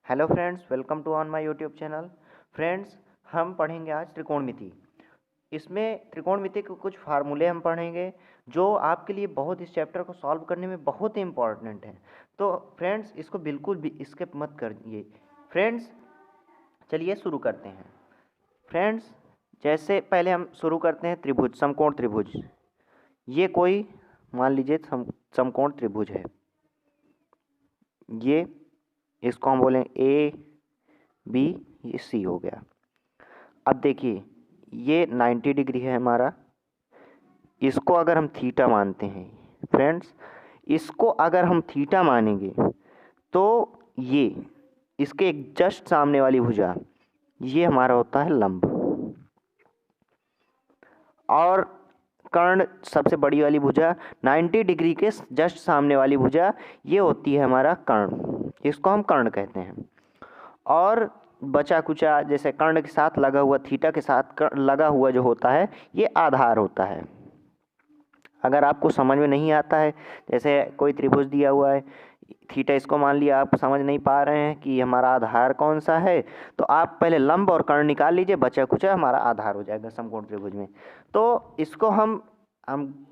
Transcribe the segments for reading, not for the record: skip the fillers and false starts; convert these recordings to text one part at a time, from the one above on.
Hello friends, welcome to on my YouTube channel. Friends, हम पढ़ेंगे आज त्रिकोणमिति। इसमें त्रिकोणमिति के कुछ फार्मूले हम पढ़ेंगे जो आपके लिए बहुत इस चैप्टर को सॉल्व करने में बहुत ही इम्पॉर्टेंट है। तो फ्रेंड्स, इसको बिल्कुल भी स्किप मत करिए। फ्रेंड्स, चलिए शुरू करते हैं। फ्रेंड्स, जैसे पहले हम शुरू करते हैं त्रिभुज, समकोण त्रिभुज। ये कोई मान लीजिए समकोण त्रिभुज है। ये इसको हम बोलें ए बी, ये सी हो गया। अब देखिए, ये 90 डिग्री है हमारा। इसको अगर हम थीटा मानते हैं फ्रेंड्स, इसको अगर हम थीटा मानेंगे तो ये इसके एक जस्ट सामने वाली भुजा, ये हमारा होता है लंब। और कर्ण, सबसे बड़ी वाली भुजा 90 डिग्री के जस्ट सामने वाली भुजा, ये होती है हमारा कर्ण। इसको हम कर्ण कहते हैं। और बचा कुचा जैसे कर्ण के साथ लगा हुआ, थीटा के साथ लगा हुआ जो होता है, ये आधार होता है। अगर आपको समझ में नहीं आता है, जैसे कोई त्रिभुज दिया हुआ है, थीटा इसको मान लिया, आप समझ नहीं पा रहे हैं कि हमारा आधार कौन सा है, तो आप पहले लंब और कर्ण निकाल लीजिए, बचा कुचा हमारा आधार हो जाएगा समकोण त्रिभुज में। तो इसको हम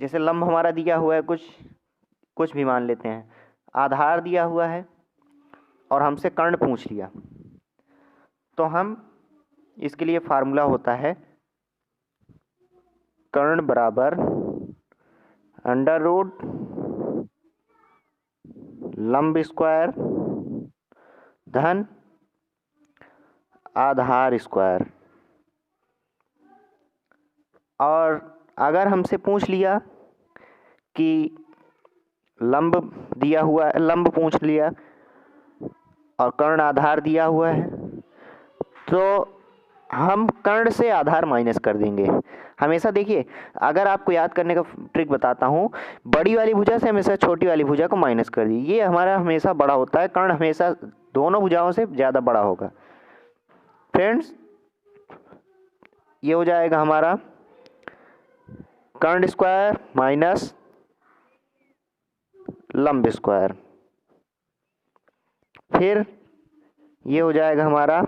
जैसे लंब हमारा दिया हुआ है, कुछ भी मान लेते हैं, आधार दिया हुआ है और हमसे कर्ण पूछ लिया, तो हम इसके लिए फार्मूला होता है कर्ण बराबर अंडर रूट लंब स्क्वायर धन आधार स्क्वायर। और अगर हमसे पूछ लिया कि लंब दिया हुआ है, लंब पूछ लिया और कर्ण आधार दिया हुआ है, तो हम कर्ण से आधार माइनस कर देंगे। हमेशा देखिए, अगर आपको याद करने का ट्रिक बताता हूँ, बड़ी वाली भुजा से हमेशा छोटी वाली भुजा को माइनस कर दी, ये हमारा हमेशा बड़ा होता है। कर्ण हमेशा दोनों भुजाओं से ज़्यादा बड़ा होगा। फ्रेंड्स, ये हो जाएगा हमारा कर्ण स्क्वायर माइनस लंब स्क्वायर। फिर ये हो जाएगा हमारा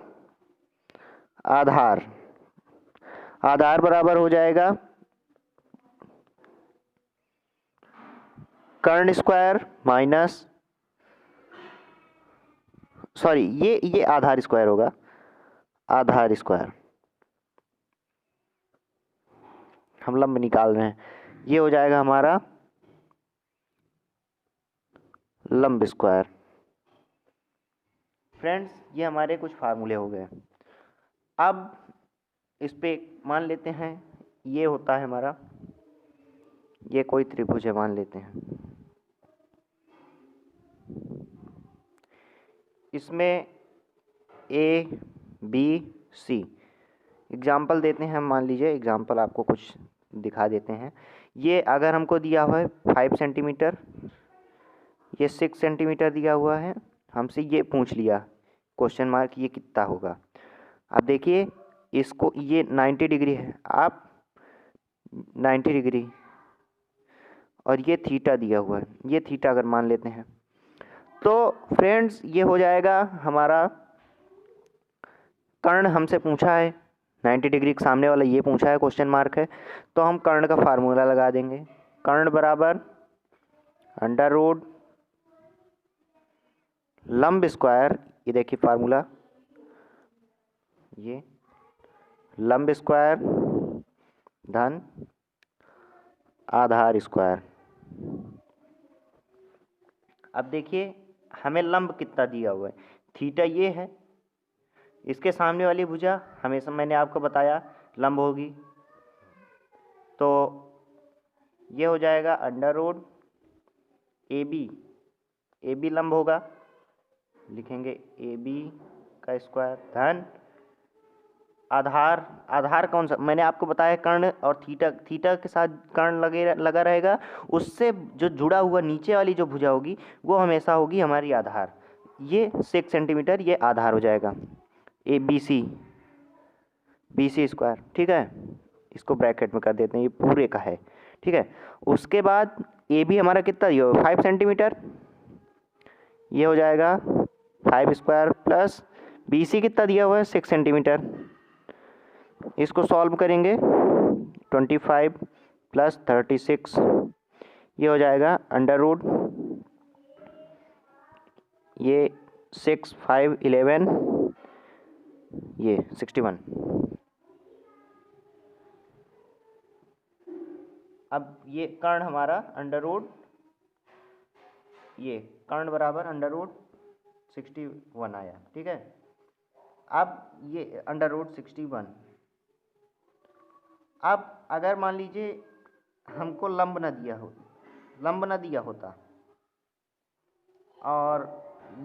आधार। आधार बराबर हो जाएगा कर्ण स्क्वायर माइनस, सॉरी, ये आधार स्क्वायर होगा, आधार स्क्वायर। हम लंब निकाल रहे हैं, ये हो जाएगा हमारा लंब स्क्वायर। फ्रेंड्स, ये हमारे कुछ फार्मूले हो गए। अब इस पे मान लेते हैं, ये होता है हमारा, ये कोई त्रिभुज है मान लेते हैं। इसमें ए बी सी एग्जाम्पल देते हैं हम, मान लीजिए एग्जाम्पल आपको कुछ दिखा देते हैं। ये अगर हमको दिया हुआ है 5 सेंटीमीटर, ये 6 सेंटीमीटर दिया हुआ है, हमसे ये पूछ लिया क्वेश्चन मार्क, ये कितना होगा। अब देखिए, इसको ये 90 डिग्री है, आप 90 डिग्री और ये थीटा दिया हुआ है, ये थीटा अगर मान लेते हैं, तो फ्रेंड्स ये हो जाएगा हमारा कर्ण हमसे पूछा है 90 डिग्री के सामने वाला, ये पूछा है क्वेश्चन मार्क है, तो हम कर्ण का फार्मूला लगा देंगे। कर्ण बराबर अंडर रूट लंब स्क्वायर, ये देखिए फार्मूला, ये लंब स्क्वायर धन आधार स्क्वायर। अब देखिए, हमें लंब कितना दिया हुआ है, थीटा ये है, इसके सामने वाली भुजा हमेशा मैंने आपको बताया लंब होगी, तो ये हो जाएगा अंडर रूट ए बी लंब होगा, लिखेंगे ए बी का स्क्वायर धन आधार कौन सा मैंने आपको बताया, कर्ण और थीटा के साथ कर्ण लगा रहेगा, उससे जो जुड़ा हुआ नीचे वाली जो भुजा होगी वो हमेशा होगी हमारी आधार। ये 6 सेंटीमीटर ये आधार हो जाएगा, ए बी सी स्क्वायर। ठीक है, इसको ब्रैकेट में कर देते हैं, ये पूरे का है। ठीक है, उसके बाद ए बी हमारा कितना दिया, 5 सेंटीमीटर, ये हो जाएगा 5 स्क्वायर प्लस BC कितना दिया हुआ है 6 सेंटीमीटर। इसको सॉल्व करेंगे 25 प्लस 36, ये हो जाएगा अंडर रूट, ये 6 5 11, ये 61। अब ये कर्ण हमारा अंडर रूट, ये कर्ण बराबर अंडर रूट 61 आया। ठीक है, अब ये अंडर रूट 61। अब अगर मान लीजिए हमको लंब न दिया होता और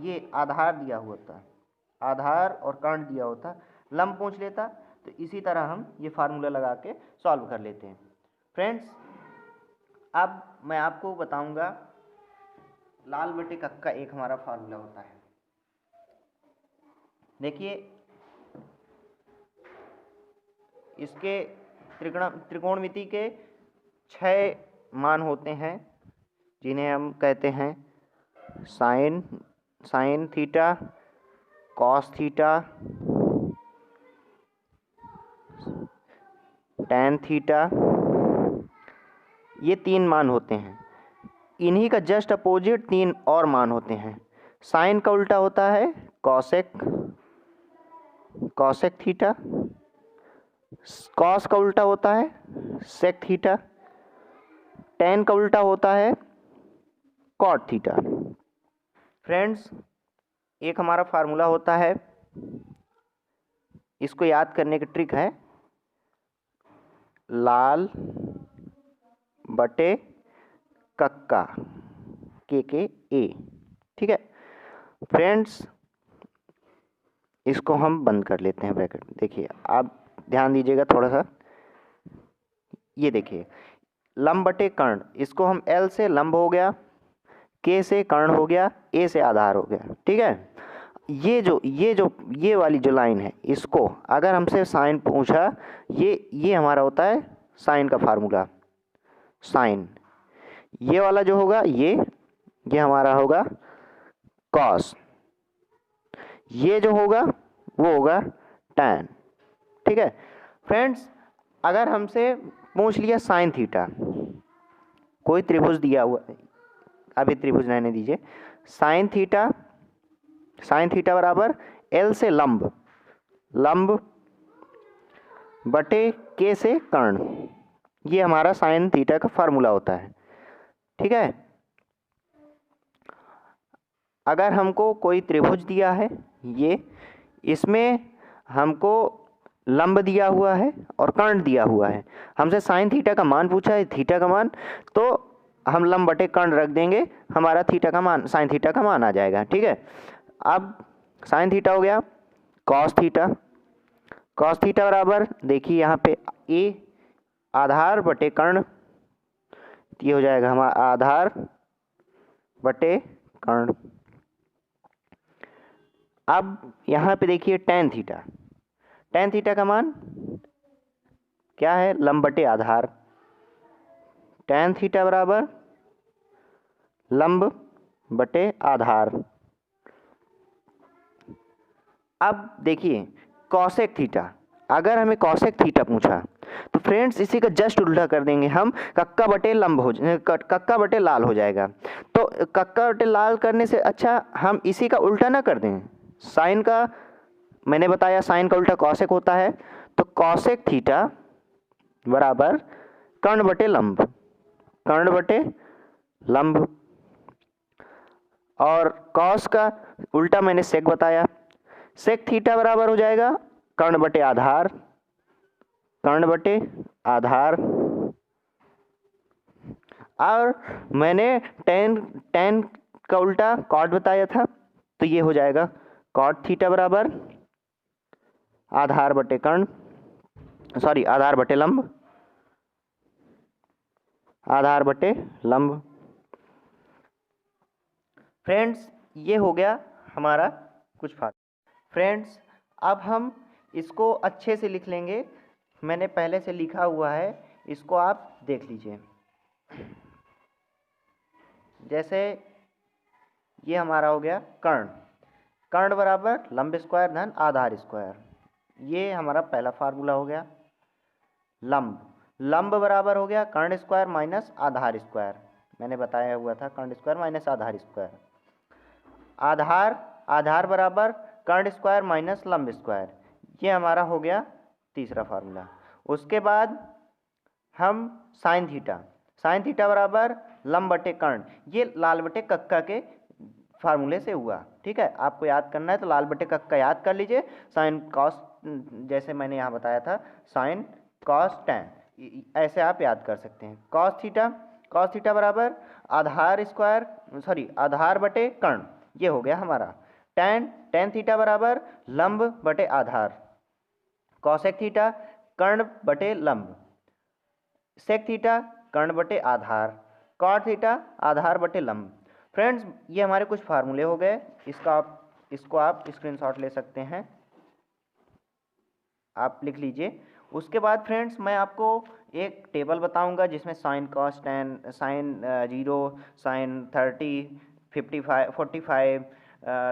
ये आधार दिया हुआ था, आधार और कर्ण दिया होता, लंब पूछ लेता, तो इसी तरह हम ये फार्मूला लगा के सॉल्व कर लेते हैं। फ्रेंड्स, अब मैं आपको बताऊंगा लाल बटे कक्का एक हमारा फार्मूला होता है। देखिए, इसके त्रिकोणमिति के 6 मान होते हैं, जिन्हें हम कहते हैं sine theta, cos theta, tan theta, ये 3 मान होते हैं। इन्हीं का जस्ट अपोजिट 3 और मान होते हैं। साइन का उल्टा होता है कॉसेक थीटा, कॉस का उल्टा होता है सेक थीटा, टैन का उल्टा होता है कॉट थीटा। फ्रेंड्स, एक हमारा फार्मूला होता है, इसको याद करने की ट्रिक है लाल बटे कक्का के ए। ठीक है फ्रेंड्स, इसको हम बंद कर लेते हैं ब्रैकेट। देखिए, आप ध्यान दीजिएगा थोड़ा सा, ये देखिए लंब बटे कर्ण, इसको हम L से लंब हो गया, K से कर्ण हो गया, A से आधार हो गया। ठीक है, ये वाली जो लाइन है, इसको अगर हमसे साइन पूछा, ये हमारा होता है साइन का फार्मूला। साइन ये वाला जो होगा, ये हमारा होगा कॉस, ये जो होगा वो होगा टैन। ठीक है फ्रेंड्स, अगर हमसे पूछ लिया साइन थीटा, कोई त्रिभुज दिया हुआ, अभी त्रिभुज रहने दीजिए, साइन थीटा बराबर L से लंब बटे K से कर्ण, ये हमारा साइन थीटा का फार्मूला होता है। ठीक है, अगर हमको कोई त्रिभुज दिया है, इसमें हमको लंब दिया हुआ है और कर्ण दिया हुआ है, हमसे साइन थीटा का मान पूछा है, थीटा का मान, तो हम लंब बटे कर्ण रख देंगे, हमारा थीटा का मान, साइन थीटा का मान आ जाएगा। ठीक है, अब साइन थीटा हो गया कॉस थीटा बराबर, देखिए यहाँ पे ए आधार बटे कर्ण, ये हो जाएगा हमारा आधार बटे कर्ण। अब यहाँ पे देखिए टैन थीटा का मान क्या है, लंब बटे आधार, टैन थीटा बराबर लंब बटे आधार। अब देखिए कॉसेक थीटा, अगर हमें कॉसेक थीटा पूछा तो फ्रेंड्स इसी का जस्ट उल्टा कर देंगे हम, कक्का बटे लाल हो जाएगा। तो कक्का बटे लाल करने से अच्छा हम इसी का उल्टा ना कर दें, साइन का, मैंने बताया साइन का उल्टा कॉसेक होता है, तो कॉसेक थीटा बराबर कर्ण बटे लंब, और कॉस का उल्टा मैंने सेक बताया, सेक थीटा बराबर हो जाएगा कर्ण बटे आधार, और मैंने टेन का उल्टा कॉट बताया था, तो ये हो जाएगा कॉट थीटा बराबर आधार बटे लंब। फ्रेंड्स, ये हो गया हमारा कुछ फार्मूला। फ्रेंड्स, अब हम इसको अच्छे से लिख लेंगे, मैंने पहले से लिखा हुआ है, इसको आप देख लीजिए। जैसे ये हमारा हो गया कर्ण, कर्ण बराबर लंब स्क्वायर धन आधार स्क्वायर। ये हमारा पहला फार्मूला हो गया। लंब बराबर हो गया कर्ण स्क्वायर माइनस आधार स्क्वायर, मैंने बताया हुआ था कर्ण स्क्वायर माइनस आधार स्क्वायर। आधार बराबर कर्ण स्क्वायर माइनस लंब स्क्वायर, ये हमारा हो गया तीसरा फार्मूला। उसके बाद हम साइन थीटा बराबर लंब बटे कर्ण, ये लाल बटे कक्का के फार्मूले से हुआ। ठीक है, आपको याद करना है तो लाल बटे कक्का याद कर लीजिए। साइन कॉस, जैसे मैंने यहाँ बताया था साइन कॉस टैन, ऐसे आप याद कर सकते हैं। कॉस थीटा बराबर आधार बटे कर्ण, ये हो गया हमारा। टेन थीटा बराबर लंब बटे आधार। कॉसेक थीटा कर्ण बटे लंब। सेक थीटा कर्ण बटे आधार। कॉट थीटा आधार बटे लंब। फ्रेंड्स, ये हमारे कुछ फार्मूले हो गए। इसको आप स्क्रीनशॉट ले सकते हैं, आप लिख लीजिए। उसके बाद फ्रेंड्स मैं आपको एक टेबल बताऊंगा जिसमें sine cos tan, sine 0, sine 30, 55, 45,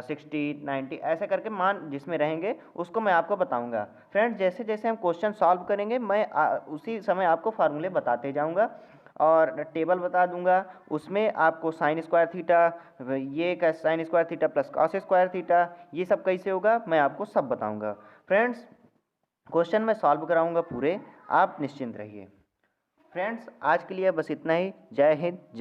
60, 90 ऐसे करके मान जिसमें रहेंगे उसको मैं आपको बताऊंगा। फ्रेंड्स, जैसे जैसे हम क्वेश्चन सॉल्व करेंगे मैं उसी समय आपको फार्मूले बताते जाऊंगा और टेबल बता दूंगा। उसमें आपको साइन स्क्वायर थीटा, ये का sine square theta plus cos square theta, ये सब कैसे होगा मैं आपको सब बताऊंगा। फ्रेंड्स, क्वेश्चन मैं सॉल्व कराऊंगा पूरे, आप निश्चिंत रहिए। फ्रेंड्स, आज के लिए बस इतना ही। जय हिंद, जय